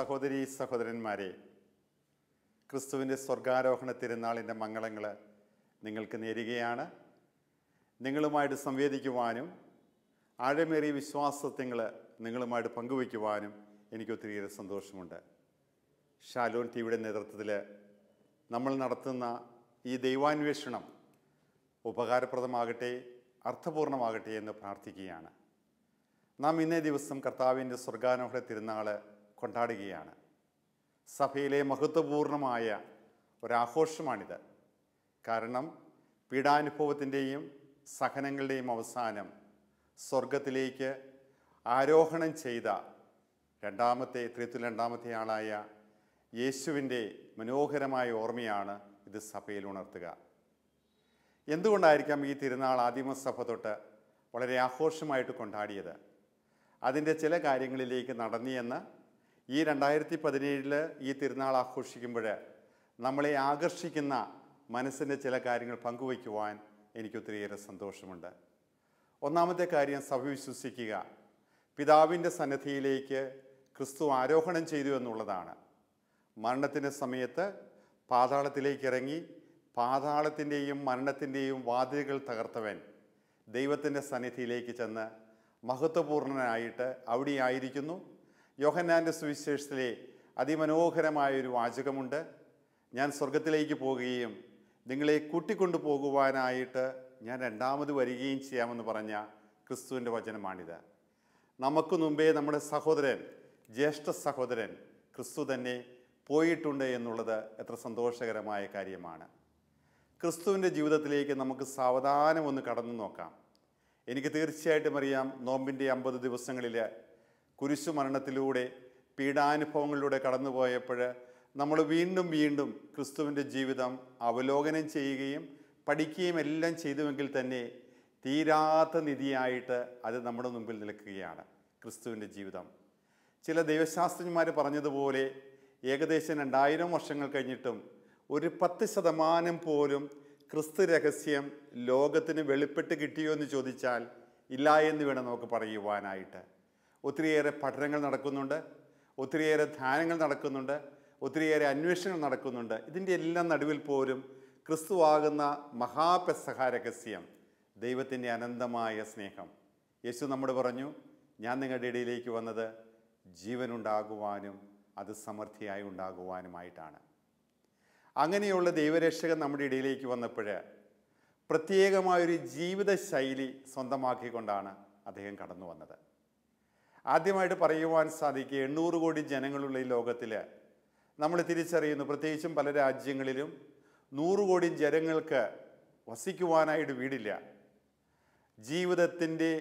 സഹോദരീ സഹോദരന്മാരെ, ക്രിസ്തുവിൻ്റെ സ്വർഗാരോഹണ തിരുനാളിൻ്റെ മംഗളങ്ങൾ നിങ്ങൾക്ക് നേരുകയാണ്. നിങ്ങളുമായിട്ട് സംവേദിക്കുവാനും ആഴമേറിയ വിശ്വാസത്വങ്ങൾ നിങ്ങളുമായിട്ട് പങ്കുവയ്ക്കുവാനും എനിക്ക് ഒത്തിരിയേറെ സന്തോഷമുണ്ട്. ഷാലോൺ ടിവിയുടെ നേതൃത്വത്തിൽ നമ്മൾ നടത്തുന്ന ഈ ദൈവാന്വേഷണം ഉപകാരപ്രദമാകട്ടെ, അർത്ഥപൂർണമാകട്ടെ എന്ന് പ്രാർത്ഥിക്കുകയാണ്. നാം ഇന്നേ ദിവസം കർത്താവിൻ്റെ സ്വർഗാരോഹണ തിരുനാൾ കൊണ്ടാടുകയാണ്. സഭയിലെ മഹത്വപൂർണമായ ഒരാഘോഷമാണിത്. കാരണം പീഡാനുഭവത്തിൻ്റെയും സഹനങ്ങളുടെയും അവസാനം സ്വർഗത്തിലേക്ക് ആരോഹണം ചെയ്ത രണ്ടാമത്തെ ആളായ യേശുവിൻ്റെ മനോഹരമായ ഓർമ്മയാണ് ഇത് സഭയിൽ ഉണർത്തുക. എന്തുകൊണ്ടായിരിക്കാം ഈ തിരുനാൾ ആദിമസഭ തൊട്ട് വളരെ ആഘോഷമായിട്ട് കൊണ്ടാടിയത്? അതിൻ്റെ ചില കാര്യങ്ങളിലേക്ക് നടന്നിയെന്ന് ഈ 2017 ഈ തിരുനാൾ ആഘോഷിക്കുമ്പോൾ നമ്മളെ ആകർഷിക്കുന്ന മനസ്സിൻ്റെ ചില കാര്യങ്ങൾ പങ്കുവയ്ക്കുവാൻ എനിക്കൊത്തിരിയേറെ സന്തോഷമുണ്ട്. ഒന്നാമത്തെ കാര്യം, സഭ വിശ്വസിക്കുക പിതാവിൻ്റെ സന്നിധിയിലേക്ക് ക്രിസ്തു ആരോഹണം ചെയ്തു എന്നുള്ളതാണ്. മരണത്തിൻ്റെ സമയത്ത് പാതാളത്തിലേക്ക് ഇറങ്ങി പാതാളത്തിൻ്റെയും മരണത്തിൻ്റെയും വാതിലുകൾ തകർത്തവൻ ദൈവത്തിൻ്റെ സന്നിധിയിലേക്ക് ചെന്ന് മഹത്വപൂർണനായിട്ട് അവിടെ ആയിരിക്കുന്നു. യോഹന്നാൻ്റെ സുവിശേഷത്തിലെ അതിമനോഹരമായൊരു വാചകമുണ്ട്, ഞാൻ സ്വർഗത്തിലേക്ക് പോകുകയും നിങ്ങളെ കൂട്ടിക്കൊണ്ടു പോകുവാനായിട്ട് ഞാൻ രണ്ടാമത് വരികയും ചെയ്യാമെന്ന് പറഞ്ഞ ക്രിസ്തുവിൻ്റെ വചനമാണിത്. നമുക്ക് മുമ്പേ നമ്മുടെ സഹോദരൻ, ജ്യേഷ്ഠ സഹോദരൻ ക്രിസ്തു തന്നെ പോയിട്ടുണ്ട് എന്നുള്ളത് എത്ര സന്തോഷകരമായ കാര്യമാണ്. ക്രിസ്തുവിൻ്റെ ജീവിതത്തിലേക്ക് നമുക്ക് സാവധാനം ഒന്ന് കടന്നു നോക്കാം. എനിക്ക് തീർച്ചയായിട്ടും അറിയാം, നോമ്പിൻ്റെ 50 ദിവസങ്ങളിൽ കുരിശുമരണത്തിലൂടെ പീഡാനുഭവങ്ങളിലൂടെ കടന്നുപോയപ്പോൾ നമ്മൾ വീണ്ടും വീണ്ടും ക്രിസ്തുവിൻ്റെ ജീവിതം അവലോകനം ചെയ്യുകയും പഠിക്കുകയും എല്ലാം ചെയ്തുവെങ്കിൽ തന്നെ തീരാത്ത നിധിയായിട്ട് അത് നമ്മുടെ മുമ്പിൽ നിൽക്കുകയാണ് ക്രിസ്തുവിൻ്റെ ജീവിതം. ചില ദൈവശാസ്ത്രജ്ഞന്മാർ പറഞ്ഞതുപോലെ ഏകദേശം 2000 വർഷങ്ങൾ കഴിഞ്ഞിട്ടും ഒരു 10% പോലും ക്രിസ്തു രഹസ്യം ലോകത്തിന് വെളിപ്പെട്ട് കിട്ടിയോ എന്ന് ചോദിച്ചാൽ ഇല്ല എന്ന് വേണം നമുക്ക് പറയുവാനായിട്ട്. ഒത്തിരിയേറെ പഠനങ്ങൾ നടക്കുന്നുണ്ട്, ഒത്തിരിയേറെ ധ്യാനങ്ങൾ നടക്കുന്നുണ്ട്, ഒത്തിരിയേറെ അന്വേഷണങ്ങൾ നടക്കുന്നുണ്ട്. ഇതിൻ്റെ എല്ലാം നടുവിൽ പോലും ക്രിസ്തുവാകുന്ന മഹാപെസഹ രഹസ്യം, ദൈവത്തിൻ്റെ അനന്തമായ സ്നേഹം. യേശു നമ്മോട് പറഞ്ഞു, ഞാൻ നിങ്ങളുടെ ഇടയിലേക്ക് വന്നത് ജീവനുണ്ടാകുവാനും അത് സമൃദ്ധിയായി ഉണ്ടാകുവാനുമായിട്ടാണ്. അങ്ങനെയുള്ള ദൈവരക്ഷകൻ നമ്മുടെ ഇടയിലേക്ക് വന്നപ്പോൾ പ്രത്യേകമായൊരു ജീവിതശൈലി സ്വന്തമാക്കിക്കൊണ്ടാണ് അദ്ദേഹം കടന്നു വന്നത്. ആദ്യമായിട്ട് പറയുവാൻ സാധിക്കുക, 800 കോടി ജനങ്ങളുള്ള ഈ ലോകത്തിൽ നമ്മൾ തിരിച്ചറിയുന്നു, പ്രത്യേകിച്ചും പല രാജ്യങ്ങളിലും 100 കോടി ജനങ്ങൾക്ക് വസിക്കുവാനായിട്ട് വീടില്ല. ജീവിതത്തിൻ്റെ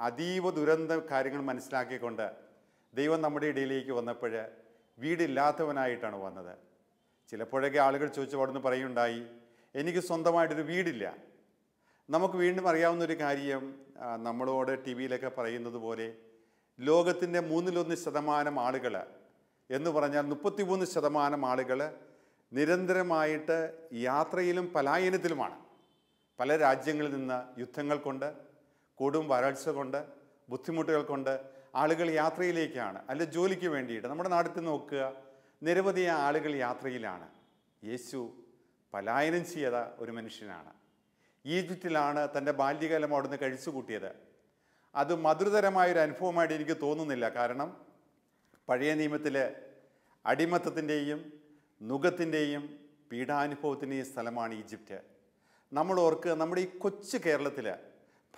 അതീവ ദുരന്ത കാര്യങ്ങൾ മനസ്സിലാക്കിക്കൊണ്ട് ദൈവം നമ്മുടെ ഇടയിലേക്ക് വന്നപ്പോൾ വീടില്ലാത്തവനായിട്ടാണ് വന്നത്. ചിലപ്പോഴൊക്കെ ആളുകൾ ചോദിച്ചു അവിടുന്ന് പറയുണ്ടായി, എനിക്ക് സ്വന്തമായിട്ടൊരു വീടില്ല. നമുക്ക് വീണ്ടും അറിയാവുന്നൊരു കാര്യം, നമ്മളോട് ടി വിയിലൊക്കെ പറയുന്നത് പോലെ ലോകത്തിൻ്റെ 1/3 ആളുകൾ എന്ന് പറഞ്ഞാൽ 33% ആളുകൾ നിരന്തരമായിട്ട് യാത്രയിലും പലായനത്തിലുമാണ്. പല രാജ്യങ്ങളിൽ നിന്ന് യുദ്ധങ്ങൾ കൊണ്ട്, കൊടും വരൾച്ച കൊണ്ട്, ബുദ്ധിമുട്ടുകൾ കൊണ്ട് ആളുകൾ യാത്രയിലേക്കാണ്, അല്ല ജോലിക്ക് വേണ്ടിയിട്ട്. നമ്മുടെ നാട്ടിൽ നോക്കുക, നിരവധി ആളുകൾ യാത്രയിലാണ്. യേശു പലായനം ചെയ്ത ഒരു മനുഷ്യനാണ്. ഈജിപ്തിലാണ് തൻ്റെ ബാല്യകാലം അവിടുന്ന് കഴിച്ചു കൂട്ടിയത്. അത് മധുരതരമായൊരു അനുഭവമായിട്ട് എനിക്ക് തോന്നുന്നില്ല. കാരണം പഴയ നിയമത്തിൽ അടിമത്തത്തിൻ്റെയും നുകത്തിൻ്റെയും പീഡാനുഭവത്തിൻ്റെയും സ്ഥലമാണ് ഈജിപ്റ്റ്. നമ്മൾ ഓർക്കുക, നമ്മുടെ ഈ കൊച്ചു കേരളത്തിൽ,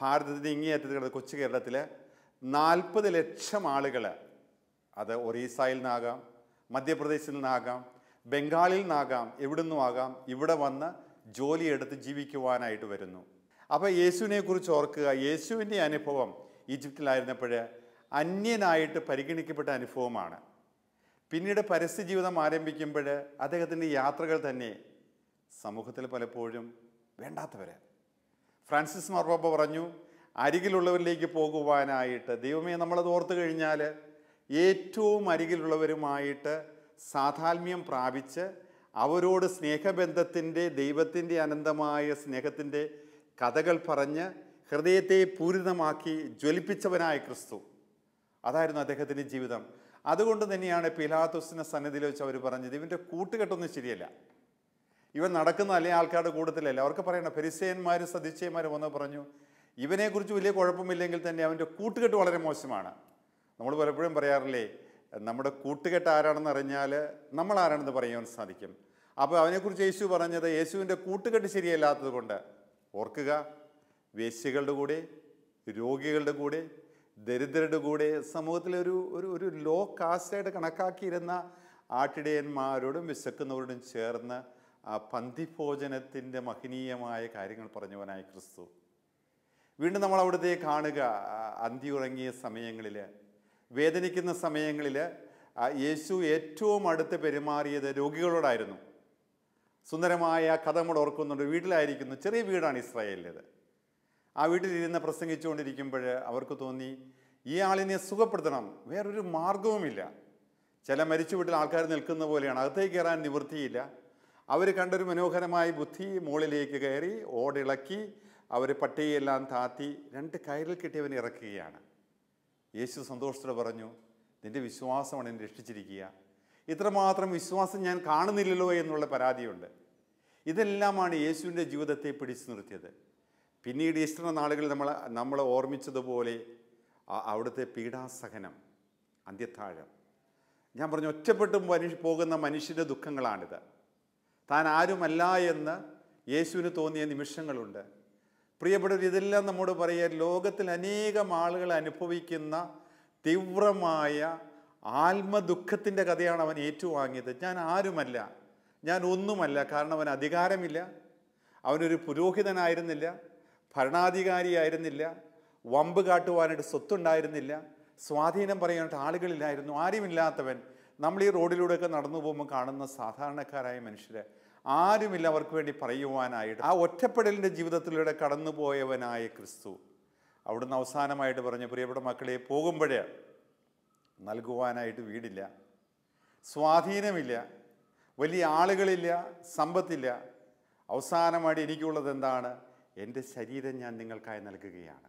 ഭാരതത്തിൻ്റെ ഇങ്ങേയറ്റത്തിൽ കൊച്ചു കേരളത്തിൽ 40 ലക്ഷം ആളുകൾ, അത് ഒറീസയിൽ നിന്നാകാം, മധ്യപ്രദേശിൽ നിന്നാകാം, ബംഗാളിൽ നിന്നാകാം, എവിടെ നിന്നും ആകാം, ഇവിടെ വന്ന് ജോലിയെടുത്ത് ജീവിക്കുവാനായിട്ട് വരുന്നു. അപ്പോൾ യേശുവിനെ കുറിച്ച് ഓർക്കുക, യേശുവിൻ്റെ അനുഭവം ഈജിപ്തിലായിരുന്നപ്പോൾ അന്യനായിട്ട് പരിഗണിക്കപ്പെട്ട അനുഭവമാണ്. പിന്നീട് പരസ്യ ജീവിതം ആരംഭിക്കുമ്പോൾ അദ്ദേഹത്തിൻ്റെ യാത്രകൾ തന്നെ സമൂഹത്തിൽ പലപ്പോഴും വേണ്ടാത്തവർ. ഫ്രാൻസിസ് മാർപ്പാപ്പ പറഞ്ഞു, അരികിലുള്ളവരിലേക്ക് പോകുവാനായിട്ട്. ദൈവമേ, നമ്മളത് ഓർത്തു കഴിഞ്ഞാൽ ഏറ്റവും അരികിലുള്ളവരുമായിട്ട് സാധാത്മ്യം പ്രാപിച്ച് അവരോട് സ്നേഹബന്ധത്തിൻ്റെ, ദൈവത്തിൻ്റെ അനന്തമായ സ്നേഹത്തിൻ്റെ കഥകൾ പറഞ്ഞ് ഹൃദയത്തെ പൂരിതമാക്കി ജ്വലിപ്പിച്ചവനായ ക്രിസ്തു, അതായിരുന്നു അദ്ദേഹത്തിൻ്റെ ജീവിതം. അതുകൊണ്ട് തന്നെയാണ് പീലാത്തോസിൻ്റെ സന്നിധിയിൽ വെച്ച് അവർ പറഞ്ഞത്, ഇവൻ്റെ കൂട്ടുകെട്ടൊന്നും ശരിയല്ല, ഇവൻ നടക്കുന്ന അല്ലേ ആൾക്കാരുടെ കൂട്ടത്തിലല്ല. അവർക്ക് പറയണം, ഫരിസേയന്മാരും സദുശേയന്മാരും വന്ന് പറഞ്ഞു, ഇവനെക്കുറിച്ച് വലിയ കുഴപ്പമില്ലെങ്കിൽ തന്നെ അവൻ്റെ കൂട്ടുകെട്ട് വളരെ മോശമാണ്. നമ്മൾ പലപ്പോഴും പറയാറില്ലേ, നമ്മുടെ കൂട്ടുകെട്ട് ആരാണെന്ന് അറിഞ്ഞാൽ നമ്മൾ ആരാണെന്ന് പറയാൻ സാധിക്കും. അപ്പോൾ അവനെക്കുറിച്ച് യേശു പറഞ്ഞത്, യേശുവിൻ്റെ കൂട്ടുകെട്ട് ശരിയല്ലാത്തത് കൊണ്ട്. ഓർക്കുക, വേശ്യകളുടെ കൂടെ, രോഗികളുടെ കൂടെ, ദരിദ്രരുടെ കൂടെ, സമൂഹത്തിലൊരു ഒരു ഒരു ലോ കാസ്റ്റായിട്ട് കണക്കാക്കിയിരുന്ന ആട്ടിടയന്മാരോടും വിശക്കുന്നവരോടും ചേർന്ന് ആ പന്തിഭോജനത്തിൻ്റെ മഹനീയമായ കാര്യങ്ങൾ പറഞ്ഞവനായ ക്രിസ്തു. വീണ്ടും നമ്മൾ അവിടുത്തെ കാണുക, അന്തിയുറങ്ങിയ സമയങ്ങളിൽ, വേദനിക്കുന്ന സമയങ്ങളിൽ യേശു ഏറ്റവും അടുത്ത് പെരുമാറിയത് രോഗികളോടായിരുന്നു. സുന്ദരമായ കഥ നമ്മൾ ഓർക്കുന്നുണ്ട്. വീട്ടിലായിരിക്കുന്നു, ചെറിയ വീടാണ് ഇസ്രായേലിലേത്. ആ വീട്ടിലിരുന്ന് പ്രസംഗിച്ചുകൊണ്ടിരിക്കുമ്പോൾ അവർക്ക് തോന്നി, ഈ ആളിനെ സുഖപ്പെടുത്തണം, വേറൊരു മാർഗവുമില്ല. ചില മരിച്ചു വീട്ടിൽ ആൾക്കാർ നിൽക്കുന്ന പോലെയാണ്, അകത്തേക്ക് കയറാൻ നിവൃത്തിയില്ല. അവർ കണ്ടൊരു മനോഹരമായ ബുദ്ധി, മുകളിലേക്ക് കയറി ഓടിളക്കി അവർ പട്ടിയെല്ലാം താത്തി 2 കയറിൽ കെട്ടിയവനെ ഇറക്കുകയാണ്. യേശു സന്തോഷത്തോടെ പറഞ്ഞു, നിൻ്റെ വിശ്വാസമാണ് എന്നെ രക്ഷിച്ചിരിക്കുക. ഇത്രമാത്രം വിശ്വാസം ഞാൻ കാണുന്നില്ലല്ലോ എന്നുള്ള പരാതിയുണ്ട്. ഇതെല്ലാമാണ് യേശുവിൻ്റെ ജീവിതത്തെ പിടിച്ചു നിർത്തിയത്. പിന്നീട് ഈസ്റ്റർ നാളുകളിൽ നമ്മൾ ഓർമ്മിച്ചതുപോലെ അവിടുത്തെ പീഡാസഹനം, അന്ത്യത്താഴം. ഞാൻ പറഞ്ഞു, ഒറ്റപ്പെട്ടും പോകുന്ന മനുഷ്യൻ്റെ ദുഃഖങ്ങളാണിത്. താൻ ആരുമല്ല എന്ന് യേശുവിന് തോന്നിയ നിമിഷങ്ങളുണ്ട്. പ്രിയപ്പെട്ടവർ, ഇതെല്ലാം നമ്മോട് പറയുക, ലോകത്തിൽ അനേകം ആളുകൾ അനുഭവിക്കുന്ന തീവ്രമായ ആത്മദുഃഖത്തിൻ്റെ കഥയാണ് അവൻ ഏറ്റുവാങ്ങിയത്. ഞാൻ ആരുമല്ല, ഞാൻ ഒന്നുമല്ല. കാരണം അവൻ അധികാരമില്ല, അവനൊരു പുരോഹിതനായിരുന്നില്ല, ഭരണാധികാരിയായിരുന്നില്ല, വമ്പ് കാട്ടുവാനായിട്ട് സ്വത്തുണ്ടായിരുന്നില്ല, സ്വാധീനം പറയാനായിട്ട് ആളുകളില്ലായിരുന്നു. ആരുമില്ലാത്തവൻ. നമ്മൾ ഈ റോഡിലൂടെയൊക്കെ നടന്നു പോകുമ്പോൾ കാണുന്ന സാധാരണക്കാരായ മനുഷ്യർ, ആരുമില്ല അവർക്ക് വേണ്ടി പറയുവാനായിട്ട്. ആ ഒറ്റപ്പെടലിൻ്റെ ജീവിതത്തിലൂടെ കടന്നുപോയവനായ ക്രിസ്തു അവിടുന്ന് അവസാനമായിട്ട് പറഞ്ഞു, പ്രിയപ്പെട്ട മക്കളെ, പോകുമ്പോൾ നൽകുവാനായിട്ട് വീടില്ല, സ്വാധീനമില്ല, വലിയ ആളുകളില്ല, സമ്പത്തില്ല. അവസാനമായിട്ട് എനിക്കുള്ളത് എന്താണ്? എൻ്റെ ശരീരം ഞാൻ നിങ്ങൾക്കായി നൽകുകയാണ്.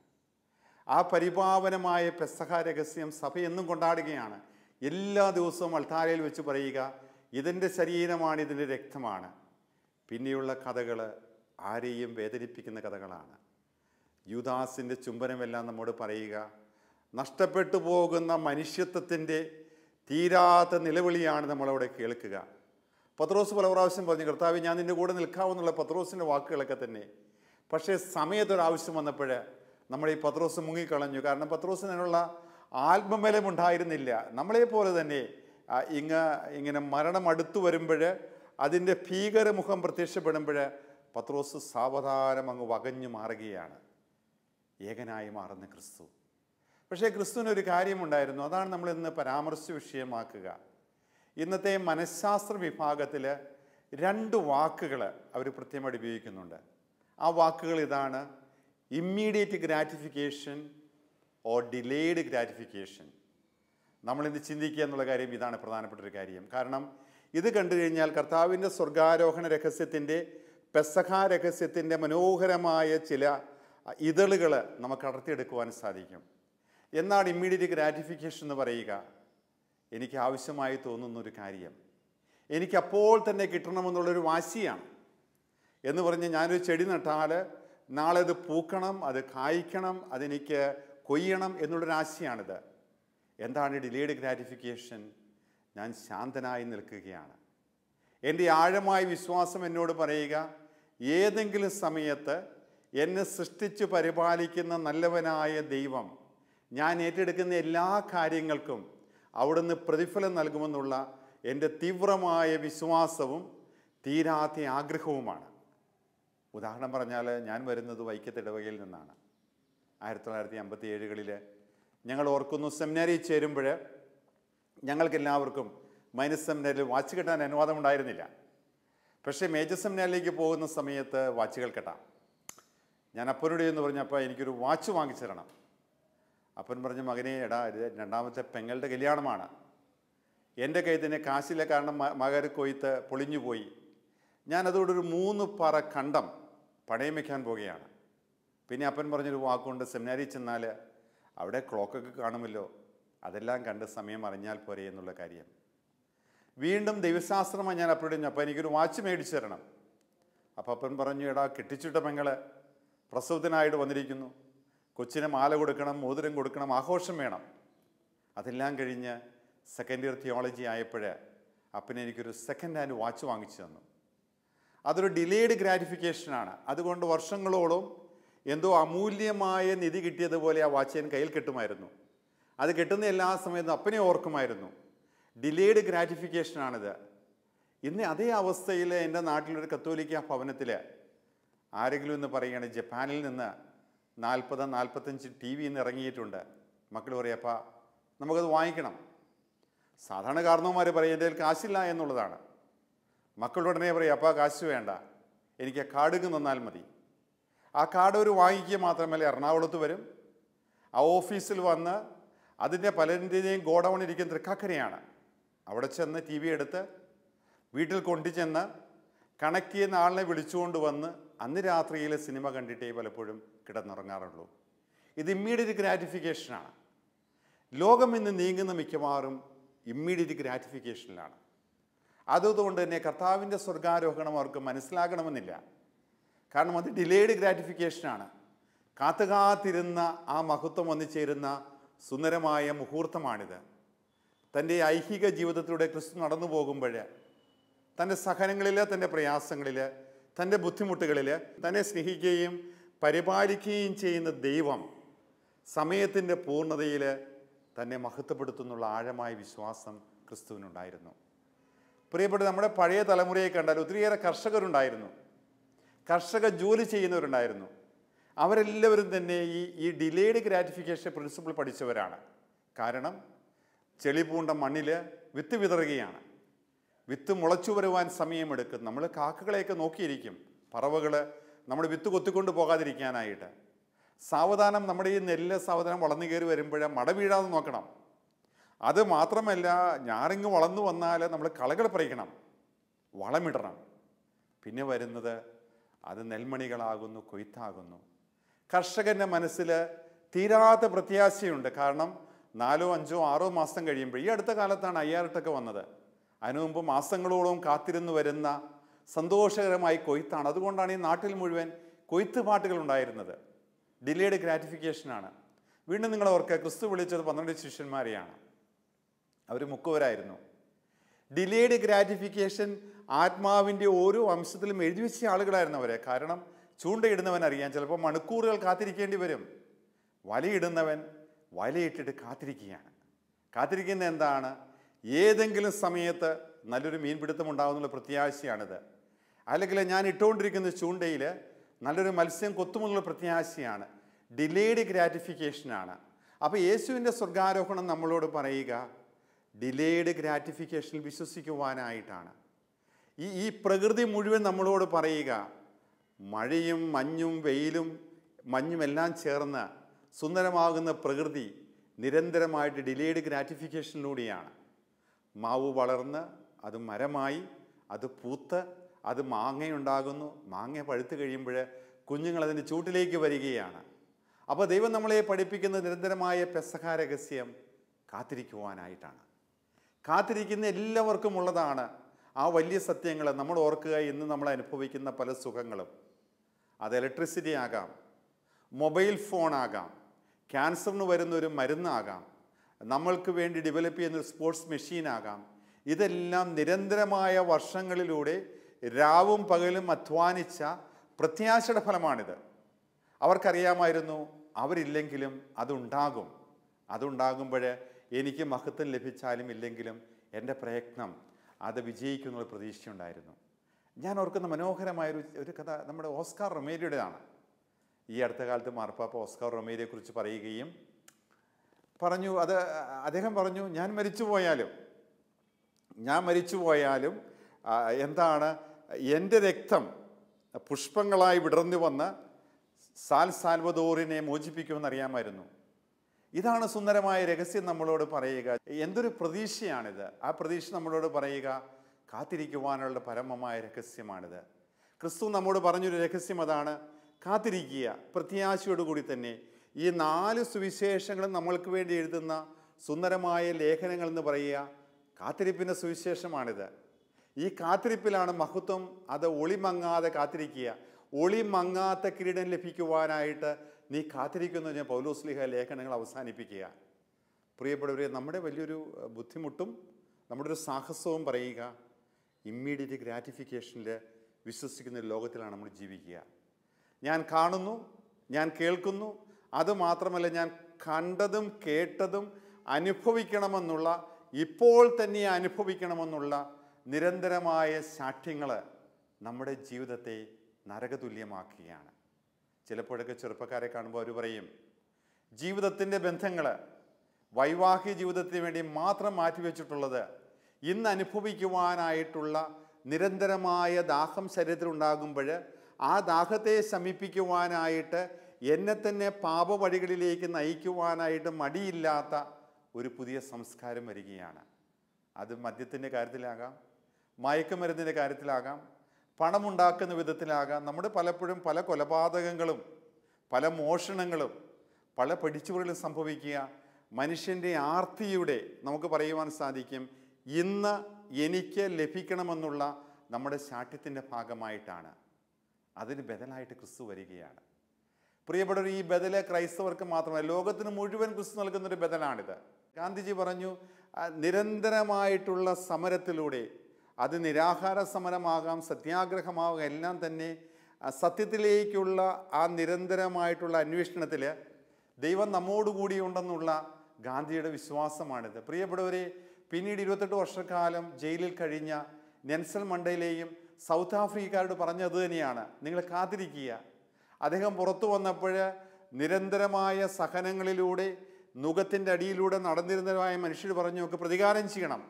ആ പരിപാവനമായ പെസഹ രഹസ്യം സഭ എന്നും കൊണ്ടാടുകയാണ്. എല്ലാ ദിവസവും അൾത്താരയിൽ വെച്ച് പറയുക, ഇതെൻ്റെ ശരീരമാണ്, ഇതിൻ്റെ രക്തമാണ്. പിന്നെയുള്ള കഥകൾ ആരെയും വേദനിപ്പിക്കുന്ന കഥകളാണ്. യൂദാസിൻ്റെ ചുംബനമെല്ലാം നമ്മോട് പറയുക, നഷ്ടപ്പെട്ടു പോകുന്ന മനുഷ്യത്വത്തിൻ്റെ തീരാത്ത നിലവിളിയാണ് നമ്മളവിടെ കേൾക്കുക. പത്രോസ് പല പ്രാവശ്യം പറഞ്ഞു, കർത്താവ് ഞാൻ നിൻ്റെ കൂടെ നിൽക്കാമെന്നുള്ള പത്രോസിൻ്റെ വാക്കുകളൊക്കെ തന്നെ. പക്ഷേ സമയത്തൊരാവശ്യം വന്നപ്പോൾ നമ്മുടെ ഈ പത്രോസ് മുങ്ങിക്കളഞ്ഞു. കാരണം പത്രോസിനുള്ള ആത്മബലമുണ്ടായിരുന്നില്ല. നമ്മളെപ്പോലെ തന്നെ ഇങ്ങനെ മരണം അടുത്തു വരുമ്പോൾ, അതിൻ്റെ ഭീകരമുഖം പ്രത്യക്ഷപ്പെടുമ്പോൾ പത്രോസ് സാവധാനം അങ്ങ് വകഞ്ഞു മാറുകയാണ്, ഏകനായി മാറുന്ന ക്രിസ്തു. പക്ഷേ ക്രിസ്തുവിനൊരു കാര്യമുണ്ടായിരുന്നു, അതാണ് നമ്മൾ ഇന്ന് പരാമർശ വിഷയമാക്കുക. ഇന്നത്തെ മനഃശാസ്ത്ര വിഭാഗത്തിൽ 2 വാക്കുകൾ അവർ കൃത്യമായിട്ട് ഉപയോഗിക്കുന്നുണ്ട്. ആ വാക്കുകൾ ഇതാണ്: immediate gratification or delayed gratification. നമ്മളിന്ന് ചിന്തിക്കുക എന്നുള്ള കാര്യം ഇതാണ് പ്രധാനപ്പെട്ട ഒരു കാര്യം. കാരണം ഇത് കണ്ടു കഴിഞ്ഞാൽ കർത്താവിൻ്റെ സ്വർഗാരോഹണ രഹസ്യത്തിൻ്റെ, പെസഹ രഹസ്യത്തിൻ്റെ മനോഹരമായ ചില ഇതളുകൾ നമുക്ക് അടർത്തിയെടുക്കുവാൻ സാധിക്കും. എന്നാണ് ഇമ്മീഡിയറ്റ് ഗ്രാറ്റിഫിക്കേഷൻ എന്ന് പറയുക? എനിക്ക് ആവശ്യമായി തോന്നുന്നൊരു കാര്യം എനിക്കപ്പോൾ തന്നെ കിട്ടണമെന്നുള്ളൊരു വാശിയാണ്. എന്ന് പറഞ്ഞ് ഞാനൊരു ചെടി നട്ടാൽ നാളെ അത് പൂക്കണം, അത് കായ്ക്കണം, അതെനിക്ക് കൊയ്യണം എന്നുള്ളൊരാശയാണിത്. എന്താണ് ഡിലേഡ് ഗ്രാറ്റിഫിക്കേഷൻ? ഞാൻ ശാന്തനായി നിൽക്കുകയാണ്. എൻ്റെ ആഴമായ വിശ്വാസം എന്നോട് പറയുക, ഏതെങ്കിലും സമയത്ത് എന്നെ സൃഷ്ടിച്ച് പരിപാലിക്കുന്ന നല്ലവനായ ദൈവം ഞാൻ ഏറ്റെടുക്കുന്ന എല്ലാ കാര്യങ്ങൾക്കും അവിടുന്ന് പ്രതിഫലം നൽകുമെന്നുള്ള എൻ്റെ തീവ്രമായ വിശ്വാസവും തീരാത്ത ആഗ്രഹവുമാണ്. ഉദാഹരണം പറഞ്ഞാൽ, ഞാൻ വരുന്നത് വൈക്കത്തിടവകയിൽ നിന്നാണ്. 1957 ഞങ്ങൾ ഓർക്കുന്നു, സെമിനാരിൽ ചേരുമ്പോൾ ഞങ്ങൾക്കെല്ലാവർക്കും മൈനസ് സെമിനാരിൽ വാച്ച് കെട്ടാൻ അനുവാദമുണ്ടായിരുന്നില്ല. പക്ഷേ മേജർ സെമിനാരിലേക്ക് പോകുന്ന സമയത്ത് വാച്ചുകൾ കെട്ടാം. ഞാൻ അപ്പനോട് എന്ന് പറഞ്ഞപ്പോൾ എനിക്കൊരു വാച്ച് വാങ്ങിച്ചു തരണം. അപ്പൻ പറഞ്ഞു, മകനെ, എടാ, ഇത് 2ാമത്തെ പെങ്ങളുടെ കല്യാണമാണ്, എൻ്റെ കയ്യിൽ തന്നെ കാശില്ല, കാരണം മകർ കൊയ്ത്ത് പൊളിഞ്ഞുപോയി. ഞാനതോടൊരു 3 പറ കണ്ടം പണയം വയ്ക്കാൻ പോവുകയാണ്. പിന്നെ അപ്പൻ പറഞ്ഞൊരു വാക്കുകൊണ്ട്, സെമിനാരിൽ ചെന്നാൽ അവിടെ ക്ലോക്കൊക്കെ കാണുമല്ലോ, അതെല്ലാം കണ്ട് സമയം അറിഞ്ഞാൽ പോരെ എന്നുള്ള കാര്യം. വീണ്ടും ദൈവശാസ്ത്രമായി ഞാൻ അപ്പോഴും അപ്പം എനിക്കൊരു വാച്ച് മേടിച്ചു തരണം. അപ്പം അപ്പൻ പറഞ്ഞു, എടാ കെട്ടിച്ചിട്ട പെങ്ങള് പ്രസവത്തിനായിട്ട് വന്നിരിക്കുന്നു, കൊച്ചിന് മാല കൊടുക്കണം, മോതിരം കൊടുക്കണം, ആഘോഷം വേണം. അതെല്ലാം കഴിഞ്ഞ് സെക്കൻഡ് ഇയർ തിയോളജി ആയപ്പോൾ അപ്പന് എനിക്കൊരു സെക്കൻഡ് ഹാൻഡ് വാച്ച് വാങ്ങിച്ചു തന്നു. അതൊരു ഡിലേഡ് ഗ്രാറ്റിഫിക്കേഷനാണ്. അതുകൊണ്ട് വർഷങ്ങളോളം എന്തോ അമൂല്യമായ നിധി കിട്ടിയതുപോലെ ആ വാച്ച് ഞാൻ കയ്യിൽ കെട്ടുമായിരുന്നു. അത് കെട്ടുന്ന എല്ലാ സമയത്തും അപ്പനെ ഓർക്കുമായിരുന്നു. ഡിലേഡ് ഗ്രാറ്റിഫിക്കേഷനാണിത്. ഇന്ന് അതേ അവസ്ഥയിൽ എൻ്റെ നാട്ടിലൊരു കത്തോലിക്ക ഭവനത്തിൽ ആരെങ്കിലും എന്ന് പറയുകയാണ്, ജപ്പാനിൽ നിന്ന് 40-45 ടി വി ഇന്ന് ഇറങ്ങിയിട്ടുണ്ട്. മക്കൾ പറയപ്പാ നമുക്കത് വാങ്ങിക്കണം. സാധാരണ കാരണവന്മാർ പറയും എൻ്റെ കയ്യിൽ കാശില്ല എന്നുള്ളതാണ്. മക്കളുടെ ഉടനെ പറയും, അപ്പാ കാശ് വേണ്ട, എനിക്ക് കാർഡ് തന്നാൽ മതി. ആ കാർഡ് ഒരു വാങ്ങിക്കുക മാത്രമല്ല, എറണാകുളത്ത് വരും, ആ ഓഫീസിൽ വന്ന് അതിൻ്റെ പലതിൻ്റെയും ഗോഡൗൺ ഇരിക്കുന്ന തൃക്കാക്കരയാണ്. അവിടെ ചെന്ന് ടി വി എടുത്ത് വീട്ടിൽ കൊണ്ടുചെന്ന് കണക്ട് ചെയ്യുന്ന ആളിനെ വിളിച്ചുകൊണ്ട് വന്ന് അന്ന് രാത്രിയിലെ സിനിമ കണ്ടിട്ടേ പലപ്പോഴും കിടന്നുറങ്ങാറുള്ളൂ. ഇത് ഇമ്മീഡിയറ്റ് ഗ്രാറ്റിഫിക്കേഷനാണ്. ലോകം ഇന്ന് നീങ്ങുന്ന മിക്കവാറും ഇമ്മീഡിയറ്റ് ഗ്രാറ്റിഫിക്കേഷനിലാണ്. അതുകൊണ്ട് തന്നെ കർത്താവിൻ്റെ സ്വർഗാരോഹണം അവർക്ക് മനസ്സിലാകണമെന്നില്ല. കാരണം അത് ഡിലേഡ് ഗ്രാറ്റിഫിക്കേഷനാണ്. കാത്തുകാത്തിരുന്ന ആ മഹത്വം വന്നു ചേരുന്ന സുന്ദരമായ മുഹൂർത്തമാണിത്. തൻ്റെ ഐഹിക ജീവിതത്തിലൂടെ ക്രിസ്തു നടന്നു പോകുമ്പോൾ തൻ്റെ സഹനങ്ങളിൽ, തൻ്റെ പ്രയാസങ്ങളിൽ, തൻ്റെ ബുദ്ധിമുട്ടുകളിൽ തന്നെ സ്നേഹിക്കുകയും പരിപാലിക്കുകയും ചെയ്യുന്ന ദൈവം സമയത്തിൻ്റെ പൂർണ്ണതയിൽ തന്നെ മഹത്വപ്പെടുത്തുന്നുള്ള ആഴമായ വിശ്വാസം ക്രിസ്തുവിനുണ്ടായിരുന്നു. പ്രിയപ്പെട്ട നമ്മുടെ പഴയ തലമുറയെ കണ്ടാൽ ഒത്തിരിയേറെ കർഷകരുണ്ടായിരുന്നു, കർഷക ജോലി ചെയ്യുന്നവരുണ്ടായിരുന്നു. അവരെല്ലാവരും തന്നെ ഈ ഡിലേഡ് ഗ്രാറ്റിഫിക്കേഷൻ പ്രിൻസിപ്പിൾ പഠിച്ചവരാണ്. കാരണം ചെളി പൂണ്ട മണ്ണിൽ വിത്ത് വിതറുകയാണ്. വിത്ത് മുളച്ചു വരുവാൻ സമയമെടുക്കും. നമ്മൾ കാക്കകളെയൊക്കെ നോക്കിയിരിക്കും, പറവകൾ നമ്മുടെ വിത്ത് കൊത്തിക്കൊണ്ട് പോകാതിരിക്കാനായിട്ട്. സാവധാനം നമ്മുടെ ഈ നെല്ല് സാവധാനം വളർന്നു കയറി വരുമ്പോഴേ മട വീഴാതെ നോക്കണം. അത് മാത്രമല്ല, ഞാറിങ്ങ് വളർന്നു വന്നാൽ നമ്മൾ കളകൾ പറിക്കണം, വളമിടണം. പിന്നെ വരുന്നത് അത് നെൽമണികളാകുന്നു, കൊയ്ത്താകുന്നു. കർഷകൻ്റെ മനസ്സിൽ തീരാത്ത പ്രത്യാശയുണ്ട്. കാരണം 4, 5, 6 മാസം കഴിയുമ്പോൾ, ഈ അടുത്ത കാലത്താണ് അയ്യാറിട്ടൊക്കെ വന്നത്, അതിനു മുമ്പ് മാസങ്ങളോളം കാത്തിരുന്ന് വരുന്ന സന്തോഷകരമായി കൊയ്ത്താണ്. അതുകൊണ്ടാണ് ഈ നാട്ടിൽ മുഴുവൻ കൊയ്ത്ത് പാട്ടുകൾ ഉണ്ടായിരുന്നത്. ഡിലേഡ് ഗ്രാറ്റിഫിക്കേഷനാണ്. വീണ്ടും നിങ്ങൾ ഓർക്കുക, ക്രിസ്തു വിളിച്ചത് 12 ശിഷ്യന്മാരെയാണ്. അവർ മുക്കുവരായിരുന്നു. ഡിലേഡ് ഗ്രാറ്റിഫിക്കേഷൻ ആത്മാവിൻ്റെ ഓരോ അംശത്തിലും എഴുതി വെച്ച ആളുകളായിരുന്നു അവരെ. കാരണം ചൂണ്ടയിടുന്നവൻ അറിയാം, ചിലപ്പോൾ മണിക്കൂറുകൾ കാത്തിരിക്കേണ്ടി വരും. വലയിടുന്നവൻ വലയിട്ടിട്ട് കാത്തിരിക്കുകയാണ്. കാത്തിരിക്കുന്ന എന്താണ്? ഏതെങ്കിലും സമയത്ത് നല്ലൊരു മീൻപിടുത്തം ഉണ്ടാകുന്നുള്ള പ്രത്യാശയാണിത്. അല്ലെങ്കിൽ ഞാൻ ഇട്ടുകൊണ്ടിരിക്കുന്ന ചൂണ്ടയിൽ നല്ലൊരു മത്സ്യം കൊത്തുമെന്നുള്ള പ്രത്യാശയാണ്. ഡിലേഡ് ഗ്രാറ്റിഫിക്കേഷനാണ്. അപ്പോൾ യേശുവിൻ്റെ സ്വർഗാരോഹണം നമ്മളോട് പറയുക ഡിലേഡ് ഗ്രാറ്റിഫിക്കേഷനിൽ വിശ്വസിക്കുവാനായിട്ടാണ്. ഈ പ്രകൃതി മുഴുവൻ നമ്മളോട് പറയുക, മഴയും മഞ്ഞും വെയിലും മഞ്ഞും എല്ലാം ചേർന്ന് സുന്ദരമാകുന്ന പ്രകൃതി നിരന്തരമായിട്ട് ഡിലേഡ് ഗ്രാറ്റിഫിക്കേഷനിലൂടെയാണ്. മാവ് വളർന്ന് അത് മരമായി, അത് പൂത്ത്, അത് മാങ്ങയുണ്ടാകുന്നു. മാങ്ങ പഴുത്ത് കഴിയുമ്പോൾ കുഞ്ഞുങ്ങൾ അതിൻ്റെ ചൂട്ടിലേക്ക് വരികയാണ്. അപ്പോൾ ദൈവം നമ്മളെ പഠിപ്പിക്കുന്ന നിരന്തരമായ പെസഹ രഹസ്യം കാത്തിരിക്കുവാനായിട്ടാണ്. കാത്തിരിക്കുന്ന എല്ലാവർക്കും ഉള്ളതാണ് ആ വലിയ സത്യങ്ങൾ. നമ്മൾ ഓർക്കുക, ഇന്ന് നമ്മൾ അനുഭവിക്കുന്ന പല സുഖങ്ങളും, അത് ഇലക്ട്രിസിറ്റി ആകാം, മൊബൈൽ ഫോണാകാം, ക്യാൻസറിന് വരുന്നൊരു മരുന്നാകാം, നമ്മൾക്ക് വേണ്ടി ഡെവലപ്പ് ചെയ്യുന്നൊരു സ്പോർട്സ് മെഷീനാകാം. ഇതെല്ലാം നിരന്തരമായ വർഷങ്ങളിലൂടെ രാവും പകലും അധ്വാനിച്ച പ്രത്യാശയുടെ ഫലമാണിത്. അവർക്കറിയാമായിരുന്നു അവരില്ലെങ്കിലും അതുണ്ടാകും. അതുണ്ടാകുമ്പോൾ എനിക്ക് മഹത്വം ലഭിച്ചാലും ഇല്ലെങ്കിലും എൻ്റെ പ്രയത്നം അത് വിജയിക്കുന്നുള്ള പ്രതീക്ഷയുണ്ടായിരുന്നു. ഞാൻ ഓർക്കുന്ന മനോഹരമായൊരു കഥ നമ്മുടെ ഓസ്കാർ റൊമേരിയുടേതാണ്. ഈ അടുത്ത കാലത്ത് മാർപ്പാപ്പ ഓസ്കാർ റൊമേരിയെക്കുറിച്ച് പറയുകയും പറഞ്ഞു, അദ്ദേഹം പറഞ്ഞു, ഞാൻ മരിച്ചു പോയാലും എന്താണ് എൻ്റെ രക്തം പുഷ്പങ്ങളായി വിടർന്നു വന്ന് സാൽവദോറിനെ മോചിപ്പിക്കുമെന്ന് അറിയാമായിരുന്നു. ഇതാണ് സുന്ദരമായ രഹസ്യം നമ്മളോട് പറയുക. എന്തൊരു പ്രതീക്ഷയാണിത്! ആ പ്രതീക്ഷ നമ്മളോട് പറയുക കാത്തിരിക്കുവാനുള്ള പരമമായ രഹസ്യമാണിത്. ക്രിസ്തു നമ്മോട് പറഞ്ഞൊരു രഹസ്യം അതാണ്, കാത്തിരിക്കുക. പ്രത്യാശയോടുകൂടി തന്നെ ഈ 4 സുവിശേഷങ്ങളും നമ്മൾക്ക് വേണ്ടി എഴുതുന്ന സുന്ദരമായ ലേഖനങ്ങൾ എന്ന് പറയുക കാത്തിരിപ്പിൻ്റെ സുവിശേഷമാണിത്. ഈ കാത്തിരിപ്പിലാണ് മഹത്വം. അത് ഒളിമങ്ങാതെ കാത്തിരിക്കുക. ഒളിമങ്ങാത്ത കിരീടം ലഭിക്കുവാനായിട്ട് നീ കാത്തിരിക്കുന്നു ഞാൻ പൗലോസ്ലീഹ ലേഖനങ്ങൾ അവസാനിപ്പിക്കുക. പ്രിയപ്പെട്ടവരെ, നമ്മുടെ വലിയൊരു ബുദ്ധിമുട്ടും നമ്മുടെ ഒരു സാഹസവും പറയുക, ഇമ്മീഡിയറ്റ് ഗ്രാറ്റിഫിക്കേഷനിൽ വിശ്വസിക്കുന്ന ഒരു ലോകത്തിലാണ് നമ്മൾ ജീവിക്കുക. ഞാൻ കാണുന്നു, ഞാൻ കേൾക്കുന്നു, അതുമാത്രമല്ല ഞാൻ കണ്ടതും കേട്ടതും അനുഭവിക്കണമെന്നുള്ള, ഇപ്പോൾ തന്നെ അനുഭവിക്കണമെന്നുള്ള നിരന്തരമായ സാക്ഷ്യങ്ങൾ നമ്മുടെ ജീവിതത്തെ നരകതുല്യമാക്കുകയാണ്. ചിലപ്പോഴൊക്കെ ചെറുപ്പക്കാരെ കാണുമ്പോൾ അവർ പറയും, ജീവിതത്തിൻ്റെ ബന്ധങ്ങൾ വൈവാഹിക ജീവിതത്തിന് വേണ്ടി മാത്രം മാറ്റിവെച്ചിട്ടുള്ളത് ഇന്ന് അനുഭവിക്കുവാനായിട്ടുള്ള നിരന്തരമായ ദാഹം ശരീരത്തിലുണ്ടാകുമ്പോൾ ആ ദാഹത്തെ ശമിപ്പിക്കുവാനായിട്ട് എന്നെ തന്നെ പാപവഴികളിലേക്ക് നയിക്കുവാനായിട്ട് മടിയില്ലാത്ത ഒരു പുതിയ സംസ്കാരം വരികയാണ്. അത് മദ്യത്തിൻ്റെ കാര്യത്തിലാകാം, മയക്കുമരുന്നിൻ്റെ കാര്യത്തിലാകാം, പണമുണ്ടാക്കുന്ന വിധത്തിലാകാം. നമ്മുടെ പലപ്പോഴും പല കൊലപാതകങ്ങളും പല മോഷണങ്ങളും പല പിടിച്ചുപറികളും സംഭവിക്കുക മനുഷ്യൻ്റെ ആർത്തിയുടെ, നമുക്ക് പറയുവാൻ സാധിക്കും, ഇന്ന് എനിക്ക് ലഭിക്കണമെന്നുള്ള നമ്മുടെ ശാഠ്യത്തിൻ്റെ ഭാഗമായിട്ടാണ്. അതിന് ബദലായിട്ട് ക്രിസ്തു വരികയാണ്. പ്രിയപ്പെട്ടവർ, ഈ ബദല് ക്രൈസ്തവർക്ക് മാത്രമല്ല, ലോകത്തിന് മുഴുവൻ ക്രിസ്തു നൽകുന്നൊരു ബദലാണിത്. ഗാന്ധിജി പറഞ്ഞു, നിരന്തരമായിട്ടുള്ള സമരത്തിലൂടെ, അത് നിരാഹാര സമരമാകാം, സത്യാഗ്രഹമാകാം, എല്ലാം തന്നെ സത്യത്തിലേക്കുള്ള ആ നിരന്തരമായിട്ടുള്ള അന്വേഷണത്തിൽ ദൈവം നമ്മോടുകൂടി ഉണ്ടെന്നുള്ള ഗാന്ധിയുടെ വിശ്വാസമാണിത്. പ്രിയപ്പെട്ടവരെ, പിന്നീട് 28 വർഷക്കാലം ജയിലിൽ കഴിഞ്ഞ നെൽസൺ മണ്ടേലയും സൗത്ത് ആഫ്രിക്കക്കാരോട് പറഞ്ഞത് തന്നെയാണ്, നിങ്ങൾ കാത്തിരിക്കുക. അദ്ദേഹം പുറത്തു വന്നപ്പോൾ നിരന്തരമായ സഹനങ്ങളിലൂടെ നുകത്തിൻ്റെ അടിയിലൂടെ നടന്നിരുന്നതായ മനുഷ്യർ പറഞ്ഞു, നമുക്ക് പ്രതികാരം ചെയ്യണം.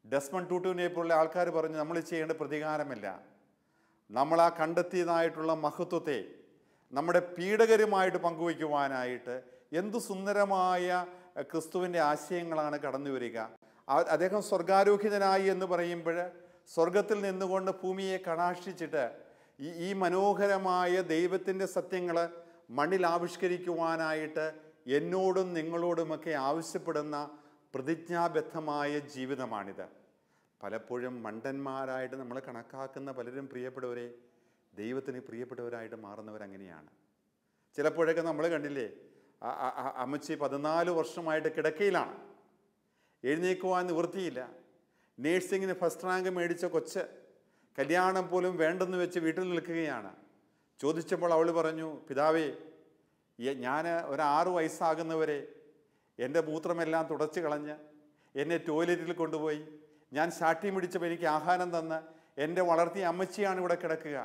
ഡെസ്മണ്ട് ടൂട്ടുവിനെ പോലുള്ള ആൾക്കാർ പറഞ്ഞു, നമ്മൾ ചെയ്യേണ്ട പ്രതികാരമല്ല, നമ്മൾ ആ കണ്ടെത്തിയതായിട്ടുള്ള മഹത്വത്തെ നമ്മുടെ പീഡകരുമായിട്ട് പങ്കുവയ്ക്കുവാനായിട്ട് എന്തു സുന്ദരമായ ക്രിസ്തുവിൻ്റെ ആശയങ്ങളാണ് കടന്നു വരിക. അദ്ദേഹം സ്വർഗാരോഹിതനായി എന്ന് പറയുമ്പോൾ സ്വർഗത്തിൽ നിന്നുകൊണ്ട് ഭൂമിയെ കടാക്ഷിച്ചിട്ട് ഈ മനോഹരമായ ദൈവത്തിൻ്റെ സത്യങ്ങൾ മണ്ണിൽ ആവിഷ്കരിക്കുവാനായിട്ട് എന്നോടും നിങ്ങളോടുമൊക്കെ ആവശ്യപ്പെടുന്ന പ്രതിജ്ഞാബദ്ധമായ ജീവിതമാണിത്. പലപ്പോഴും മണ്ടന്മാരായിട്ട് നമ്മൾ കണക്കാക്കുന്ന പലരും പ്രിയപ്പെട്ടവരെ ദൈവത്തിന് പ്രിയപ്പെട്ടവരായിട്ട് മാറുന്നവരങ്ങനെയാണ്. ചിലപ്പോഴൊക്കെ നമ്മൾ കണ്ടില്ലേ, അമ്മച്ചി 14 വർഷമായിട്ട് കിടക്കയിലാണ്, എഴുന്നേൽക്കുവാൻ നിവൃത്തിയില്ല. നേഴ്സിങ്ങിന് ഫസ്റ്റ് റാങ്ക് മേടിച്ച കൊച്ച് കല്യാണം പോലും വേണ്ടെന്ന് വെച്ച് വീട്ടിൽ നിൽക്കുകയാണ്. ചോദിച്ചപ്പോൾ അവൾ പറഞ്ഞു, പിതാവേ, ഞാൻ ഒരു 6 വയസ്സാകുന്നവരെ എൻ്റെ മൂത്രമെല്ലാം തുടച്ച് കളഞ്ഞ് എന്നെ ടോയ്ലറ്റിൽ കൊണ്ടുപോയി, ഞാൻ ശാഠ്യം പിടിച്ചപ്പോൾ എനിക്ക് ആഹാരം തന്ന് എൻ്റെ വളർത്തിയ അമ്മച്ചിയാണ് ഇവിടെ കിടക്കുക.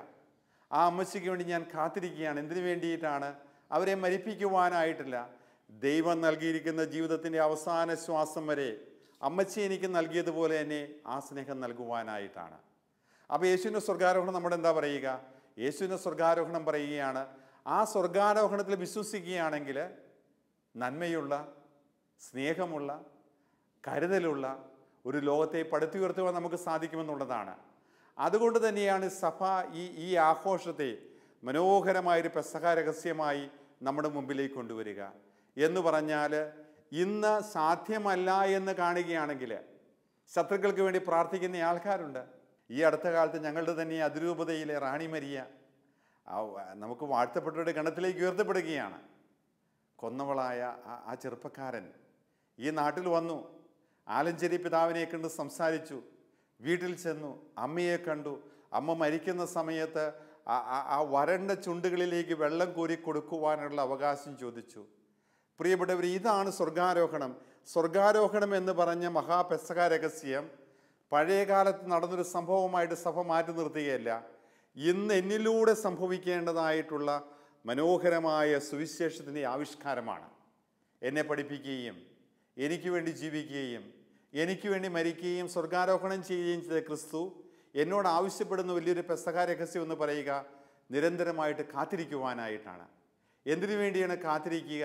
ആ അമ്മച്ചിക്ക് വേണ്ടി ഞാൻ കാത്തിരിക്കുകയാണ്. എന്തിനു വേണ്ടിയിട്ടാണ്? അവരെ മരിപ്പിക്കുവാനായിട്ടില്ല. ദൈവം നൽകിയിരിക്കുന്ന ജീവിതത്തിൻ്റെ അവസാന ശ്വാസം വരെ അമ്മച്ചി എനിക്ക് നൽകിയതുപോലെ തന്നെ ആ സ്നേഹം നൽകുവാനായിട്ടാണ്. അപ്പോൾ യേശുവിൻ്റെ സ്വർഗാരോഹണം നമ്മുടെ എന്താ പറയുക? യേശുവിൻ്റെ സ്വർഗാരോഹണം പറയുകയാണ്, ആ സ്വർഗാരോഹണത്തിൽ വിശ്വസിക്കുകയാണെങ്കിൽ നന്മയുള്ള, സ്നേഹമുള്ള, കരുതലുള്ള ഒരു ലോകത്തെ പടുത്തുയർത്തുവാൻ നമുക്ക് സാധിക്കുമെന്നുള്ളതാണ്. അതുകൊണ്ട് തന്നെയാണ് സഭ ഈ ആഘോഷത്തെ മനോഹരമായൊരു പെസഹ രഹസ്യമായി നമ്മുടെ മുമ്പിലേക്ക് കൊണ്ടുവരിക. എന്ന് പറഞ്ഞാൽ, ഇന്ന് സാധ്യമല്ല എന്ന് കാണുകയാണെങ്കിൽ ശത്രുക്കൾക്ക് വേണ്ടി പ്രാർത്ഥിക്കുന്ന ആൾക്കാരുണ്ട്. ഈ അടുത്ത കാലത്ത് ഞങ്ങളുടെ തന്നെ അതിരൂപതയിലെ റാണി മരിയ നമുക്ക് വാഴ്ത്തപ്പെട്ടവരുടെ ഗണത്തിലേക്ക് ഉയർത്തപ്പെടുകയാണ്. കൊന്നവളായ ആ ചെറുപ്പക്കാരൻ ഈ നാട്ടിൽ വന്നു, ആലഞ്ചേരി പിതാവിനെ കണ്ട് സംസാരിച്ചു, വീട്ടിൽ ചെന്നു, അമ്മയെ കണ്ടു. അമ്മ മരിക്കുന്ന സമയത്ത് ആ വരണ്ട ചുണ്ടുകളിലേക്ക് വെള്ളം കോരി കൊടുക്കുവാനുള്ള അവകാശം ചോദിച്ചു. പ്രിയപ്പെട്ടവർ, ഇതാണ് സ്വർഗാരോഹണം. സ്വർഗാരോഹണം എന്ന് പറഞ്ഞ മഹാപെസഹ രഹസ്യം പഴയ കാലത്ത് നടന്നൊരു സംഭവമായിട്ട് സഭ മാറ്റി നിർത്തുകയല്ല, ഇന്ന് എന്നിലൂടെ സംഭവിക്കേണ്ടതായിട്ടുള്ള മനോഹരമായ സുവിശേഷത്തിൻ്റെ ആവിഷ്കാരമാണ്. എന്നെ പഠിപ്പിക്കുകയും എനിക്ക് വേണ്ടി ജീവിക്കുകയും എനിക്ക് വേണ്ടി മരിക്കുകയും സ്വർഗാരോഹണം ചെയ്യുകയും ചെയ്ത ക്രിസ്തു എന്നോട് ആവശ്യപ്പെടുന്ന വലിയൊരു പെസഹ രഹസ്യം എന്ന് പറയുക, നിരന്തരമായിട്ട് കാത്തിരിക്കുവാനായിട്ടാണ്. എന്തിനു വേണ്ടിയാണ് കാത്തിരിക്കുക?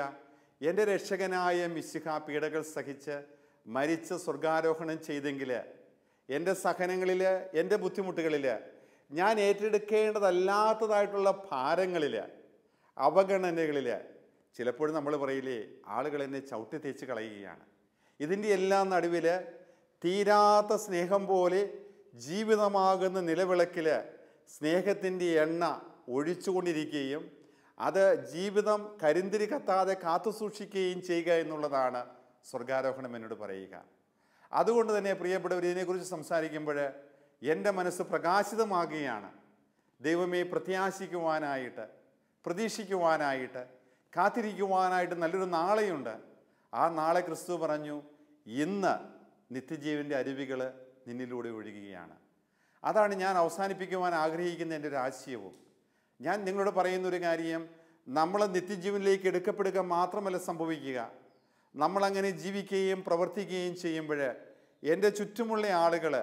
എൻ്റെ രക്ഷകനായ മിശിഹ പീഡകൾ സഹിച്ച് മരിച്ച് സ്വർഗാരോഹണം ചെയ്തെങ്കിൽ എൻ്റെ സഹനങ്ങളിൽ, എൻ്റെ ബുദ്ധിമുട്ടുകളിൽ, ഞാൻ ഏറ്റെടുക്കേണ്ടതല്ലാത്തതായിട്ടുള്ള ഭാരങ്ങളിൽ, അവഗണനകളിൽ, ചിലപ്പോഴും നമ്മൾ പറയില്ലേ, ആളുകൾ എന്നെ ചവിട്ടി തേച്ച് കളയുകയാണ്, ഇതിൻ്റെ എല്ലാം നടുവിൽ തീരാത്ത സ്നേഹം പോലെ ജീവിതമാകുന്ന നിലവിളക്കിൽ സ്നേഹത്തിൻ്റെ എണ്ണ ഒഴിച്ചുകൊണ്ടിരിക്കുകയും അത് ജീവിതം കരിന്തിരി കത്താതെ കാത്തു സൂക്ഷിക്കുകയും ചെയ്യുക എന്നുള്ളതാണ് സ്വർഗാരോഹണം എന്നോട് പറയുക. അതുകൊണ്ട് തന്നെ പ്രിയപ്പെട്ടവർ, ഇതിനെക്കുറിച്ച് സംസാരിക്കുമ്പോൾ എൻ്റെ മനസ്സ് പ്രകാശിതമാകുകയാണ്. ദൈവമേ, പ്രത്യാശിക്കുവാനായിട്ട്, പ്രതീക്ഷിക്കുവാനായിട്ട്, കാത്തിരിക്കുവാനായിട്ട് നല്ലൊരു നാളെയുണ്ട്. ആ നാളെ ക്രിസ്തു പറഞ്ഞു, ഇന്ന് നിത്യജീവൻ്റെ അരുവികൾ നിന്നിലൂടെ ഒഴുകുകയാണ്. അതാണ് ഞാൻ അവസാനിപ്പിക്കുവാൻ ആഗ്രഹിക്കുന്ന എൻ്റെ ഒരു ആശയവും. ഞാൻ നിങ്ങളോട് പറയുന്നൊരു കാര്യം, നമ്മൾ നിത്യജീവനിലേക്ക് എടുക്കപ്പെടുക മാത്രമല്ല സംഭവിക്കുക. നമ്മളങ്ങനെ ജീവിക്കുകയും പ്രവർത്തിക്കുകയും ചെയ്യുമ്പോൾ എൻ്റെ ചുറ്റുമുള്ള ആളുകൾ,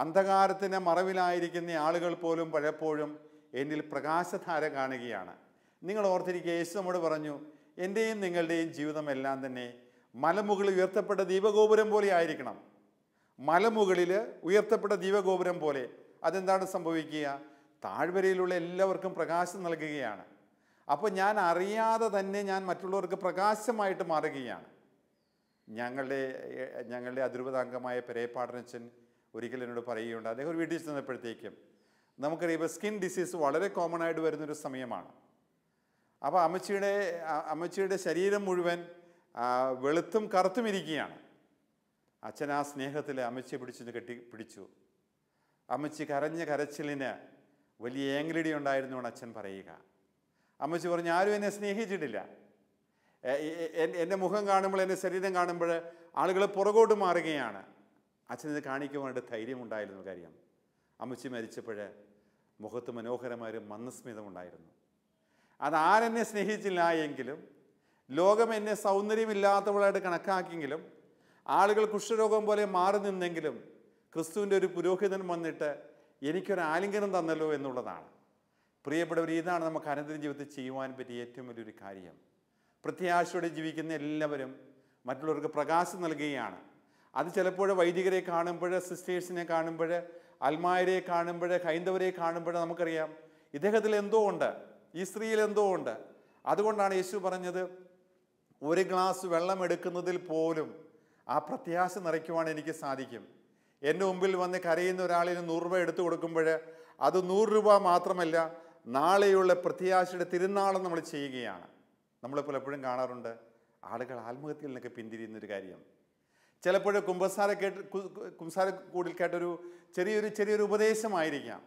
അന്ധകാരത്തിന് മറവിലായിരിക്കുന്ന ആളുകൾ പോലും പലപ്പോഴും എന്നിൽ പ്രകാശധാര കാണുകയാണ്. നിങ്ങൾ ഓർത്തിരിക്കുക, യേശു നമ്മോട് പറഞ്ഞു, എൻ്റെയും നിങ്ങളുടെയും ജീവിതമെല്ലാം തന്നെ മലമുകളിൽ ഉയർത്തപ്പെട്ട ദീപഗോപുരം പോലെ ആയിരിക്കണം. മലമുകളിൽ ഉയർത്തപ്പെട്ട ദീപഗോപുരം പോലെ. അതെന്താണ് സംഭവിക്കുക? താഴ്വരയിലുള്ള എല്ലാവർക്കും പ്രകാശം നൽകുകയാണ്. അപ്പോൾ ഞാൻ അറിയാതെ തന്നെ ഞാൻ മറ്റുള്ളവർക്ക് പ്രകാശമായിട്ട് മാറുകയാണ്. ഞങ്ങളുടെ അതിരൂപതാംഗമായ പെരേപ്പാടനച്ചൻ ഒരിക്കലും എന്നോട് പറയുകയുണ്ട്. അദ്ദേഹം ഒരു വീട്ടിൽ ചെന്നപ്പോഴത്തേക്കും, നമുക്കറിയാം ഇപ്പോൾ സ്കിൻ ഡിസീസ് വളരെ കോമൺ ആയിട്ട് വരുന്നൊരു സമയമാണ്. അപ്പോൾ അമ്മച്ചിയുടെ ശരീരം മുഴുവൻ വെളുത്തും കറുത്തും ഇരിക്കുകയാണ്. അച്ഛൻ ആ സ്നേഹത്തിൽ അമ്മച്ചിയെ പിടിച്ചു. അമ്മച്ചി കരഞ്ഞ കരച്ചിലിന് വലിയ ഏങ്ങലടി ഉണ്ടായിരുന്നു എന്ന് അച്ഛൻ പറയുക. അമ്മച്ചി പറഞ്ഞു, ആരും എന്നെ സ്നേഹിച്ചിട്ടില്ല. എൻ്റെ മുഖം കാണുമ്പോൾ, എൻ്റെ ശരീരം കാണുമ്പോൾ ആളുകൾ പുറകോട്ട് മാറുകയാണ്. അച്ഛനിത് കാണിക്കുവാനായിട്ട് ധൈര്യമുണ്ടായിരുന്നു. കാര്യം, അമ്മച്ചി മരിച്ചപ്പോൾ മുഖത്ത് മനോഹരമായൊരു മന്ദസ്മിതമുണ്ടായിരുന്നു. അതാരെന്നെ സ്നേഹിച്ചില്ല എങ്കിലും, ലോകം എന്നെ സൗന്ദര്യമില്ലാത്തവളായിട്ട് കണക്കാക്കിയെങ്കിലും, ആളുകൾ കുഷ്ഠരോഗം പോലെ മാറി നിന്നെങ്കിലും, ക്രിസ്തുവിൻ്റെ ഒരു പുരോഹിതൻ വന്നിട്ട് എനിക്കൊരു ആലിംഗനം തന്നല്ലോ എന്നുള്ളതാണ്. പ്രിയപ്പെട്ടവർ, ഇതാണ് നമുക്ക് അനന്തര ജീവിതത്തിൽ ചെയ്യുവാൻ പറ്റിയ ഏറ്റവും വലിയൊരു കാര്യം. പ്രത്യാശയോടെ ജീവിക്കുന്ന എല്ലാവരും മറ്റുള്ളവർക്ക് പ്രകാശം നൽകുകയാണ്. അത് ചിലപ്പോൾ വൈദികരെ കാണുമ്പോൾ, സിസ്റ്റേഴ്സിനെ കാണുമ്പോൾ, അൽമായരെ കാണുമ്പോൾ, ഹൈന്ദവരെ കാണുമ്പോൾ നമുക്കറിയാം ഇദ്ദേഹത്തിൽ എന്തോ ഉണ്ട്, ഈ സ്ത്രീയിൽ എന്തോ ഉണ്ട്. അതുകൊണ്ടാണ് യേശു പറഞ്ഞത്, ഒരു ഗ്ലാസ് വെള്ളം എടുക്കുന്നതിൽ പോലും ആ പ്രത്യാശ നിറയ്ക്കുവാൻ എനിക്ക് സാധിക്കും. എൻ്റെ മുമ്പിൽ വന്ന് കരയുന്ന ഒരാളിന് 100 രൂപ എടുത്തു കൊടുക്കുമ്പോൾ അത് 100 രൂപ മാത്രമല്ല, നാളെയുള്ള പ്രത്യാശയുടെ തിരുനാളം നമ്മൾ ചെയ്യുകയാണ്. നമ്മൾ പലപ്പോഴും കാണാറുണ്ട് ആളുകൾ ആത്മഹത്യയിൽ നിന്നൊക്കെ പിന്തിരിയുന്നൊരു കാര്യം. ചിലപ്പോൾ കുംസാരക്കൂടിൽ കേട്ടൊരു ചെറിയൊരു ഉപദേശമായിരിക്കാം.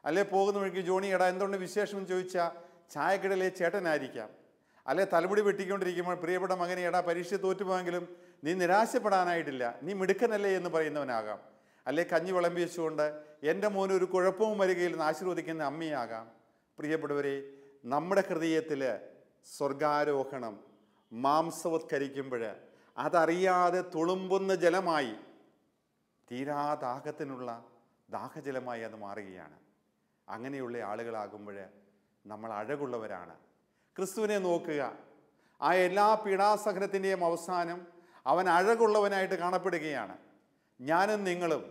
അല്ലെ പോകുന്ന വഴിക്ക്, ജോണി എടാ എന്തുകൊണ്ട് വിശേഷം എന്ന് ചോദിച്ചാൽ ചായക്കിടയിലെ ചേട്ടനായിരിക്കാം. അല്ലെ തലമുടി വെട്ടിക്കൊണ്ടിരിക്കുമ്പോൾ പ്രിയപ്പെട്ട മകനെ, എടാ പരീക്ഷ തോറ്റുപോയെങ്കിലും നീ നിരാശപ്പെടാനായിട്ടില്ല, നീ മിടുക്കനല്ലേ എന്ന് പറയുന്നവനാകാം. അല്ലെ കഞ്ഞി വിളമ്പി വെച്ചുകൊണ്ട് എൻ്റെ മോന് ഒരു കുഴപ്പവും വരികയില്ലെന്ന് ആശീർവദിക്കുന്ന അമ്മയാകാം. പ്രിയപ്പെട്ടവരെ, നമ്മുടെ ഹൃദയത്തിൽ സ്വർഗാരോഹണം മാംസവത്കരിക്കുമ്പോൾ അതറിയാതെ തുളുമ്പുന്ന ജലമായി, തീരാദാഹത്തിനുള്ള ദാഹജലമായി അത് മാറുകയാണ്. അങ്ങനെയുള്ള ആളുകളാകുമ്പോൾ നമ്മൾ അഴകുള്ളവരാണ്. ക്രിസ്തുവിനെ നോക്കുക, ആ എല്ലാ പീഡാസഹനത്തിൻ്റെയും അവസാനം അവൻ അഴകുള്ളവനായിട്ട് കാണപ്പെടുകയാണ്. ഞാനും നിങ്ങളും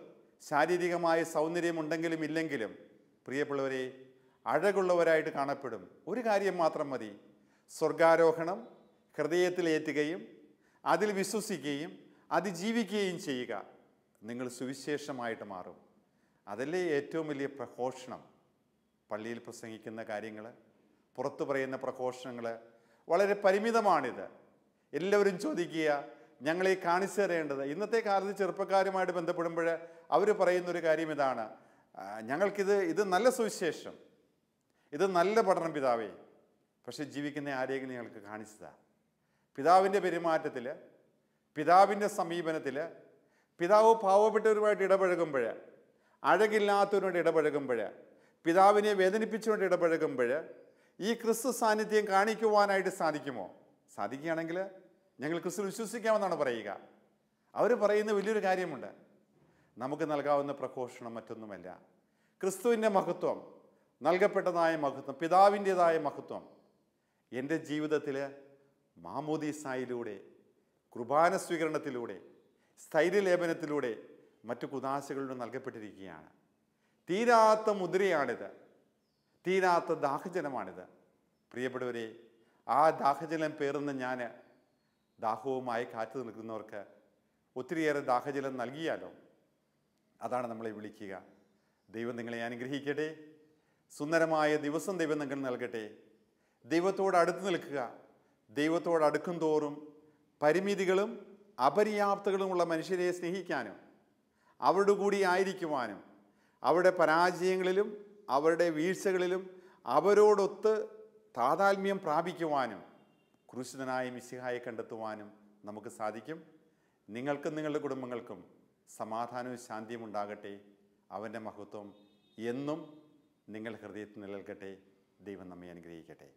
ശാരീരികമായ സൗന്ദര്യമുണ്ടെങ്കിലും ഇല്ലെങ്കിലും പ്രിയപ്പെട്ടവരെ അഴകുള്ളവരായിട്ട് കാണപ്പെടും. ഒരു കാര്യം മാത്രം മതി, സ്വർഗാരോഹണം ഹൃദയത്തിലേറ്റുകയും അതിൽ വിശ്വസിക്കുകയും അത് ജീവിക്കുകയും ചെയ്യുക. നിങ്ങൾ സുവിശേഷമായിട്ട് മാറും. അതല്ലേ ഏറ്റവും വലിയ പ്രഘോഷണം. പള്ളിയിൽ പ്രസംഗിക്കുന്ന കാര്യങ്ങൾ, പുറത്തു പറയുന്ന പ്രഘോഷണങ്ങൾ വളരെ പരിമിതമാണിത്. എല്ലാവരും ചോദിക്കുക, ഞങ്ങളെ കാണിച്ചു തരേണ്ടത്. ഇന്നത്തെ കാലത്ത് ചെറുപ്പക്കാരുമായിട്ട് ബന്ധപ്പെടുമ്പോൾ അവർ പറയുന്നൊരു കാര്യം ഇതാണ്, ഇത് നല്ല സുവിശേഷം, ഇത് നല്ല പഠനം പിതാവേ, പക്ഷെ ജീവിക്കുന്ന ആരെങ്കിലും ഞങ്ങൾക്ക് കാണിച്ചതാ. പിതാവിൻ്റെ പെരുമാറ്റത്തിൽ, പിതാവിൻ്റെ സമീപനത്തിൽ, പിതാവ് പാവപ്പെട്ടവരുമായിട്ട് ഇടപഴകുമ്പോൾ, അഴകില്ലാത്തവരോട് ഇടപഴകുമ്പോൾ, പിതാവിനെ വേദനിപ്പിച്ചുകൊണ്ട് ഇടപഴകുമ്പോൾ ഈ ക്രിസ്തു സാന്നിധ്യം കാണിക്കുവാനായിട്ട് സാധിക്കുമോ? സാധിക്കുകയാണെങ്കിൽ ഞങ്ങൾ ക്രിസ്തു വിശ്വസിക്കാമെന്നാണ് പറയുക. അവർ പറയുന്ന വലിയൊരു കാര്യമുണ്ട്, നമുക്ക് നൽകാവുന്ന പ്രഘോഷണം മറ്റൊന്നുമല്ല, ക്രിസ്തുവിൻ്റെ മഹത്വം, നൽകപ്പെട്ടതായ മഹത്വം, പിതാവിൻ്റെതായ മഹത്വം എൻ്റെ ജീവിതത്തിൽ മാമോദീസായിലൂടെ, കുർബാന സ്വീകരണത്തിലൂടെ, സ്ഥൈര്യലേപനത്തിലൂടെ, മറ്റു കുദാശകളിലൂടെ നൽകപ്പെട്ടിരിക്കുകയാണ്. തീരാത്ത മുദ്രയാണിത്, തീരാത്ത ദാഹജലമാണിത്. പ്രിയപ്പെട്ടവരെ, ആ ദാഹജലം പേറുന്ന ഞാൻ ദാഹവുമായി കാത്തു നിൽക്കുന്നവർക്ക് ഒത്തിരിയേറെ ദാഹജലം നൽകിയാലോ? അതാണ് നമ്മളെ വിളിക്കുക. ദൈവം നിങ്ങളെ അനുഗ്രഹിക്കട്ടെ. സുന്ദരമായ ദിവസം ദൈവം നിങ്ങൾക്ക് നൽകട്ടെ. ദൈവത്തോട് അടുത്ത് നിൽക്കുക. ദൈവത്തോട് അടുക്കും തോറും പരിമിതികളും അപര്യാപ്തകളുമുള്ള മനുഷ്യരെ സ്നേഹിക്കാനും അവരുടെ കൂടി ആയിരിക്കുവാനും അവരുടെ പരാജയങ്ങളിലും അവരുടെ വീഴ്ചകളിലും അവരോടൊത്ത് താതാത്മ്യം പ്രാപിക്കുവാനും ക്രൂശിതനായ മിശിഹായെ കണ്ടെത്തുവാനും നമുക്ക് സാധിക്കും. നിങ്ങൾക്കും നിങ്ങളുടെ കുടുംബങ്ങൾക്കും സമാധാനവും ശാന്തിയും ഉണ്ടാകട്ടെ. അവൻ്റെ മഹത്വം എന്നും നിങ്ങളുടെ ഹൃദയത്തിൽ നിലനിൽക്കട്ടെ. ദൈവം നമ്മെ അനുഗ്രഹിക്കട്ടെ.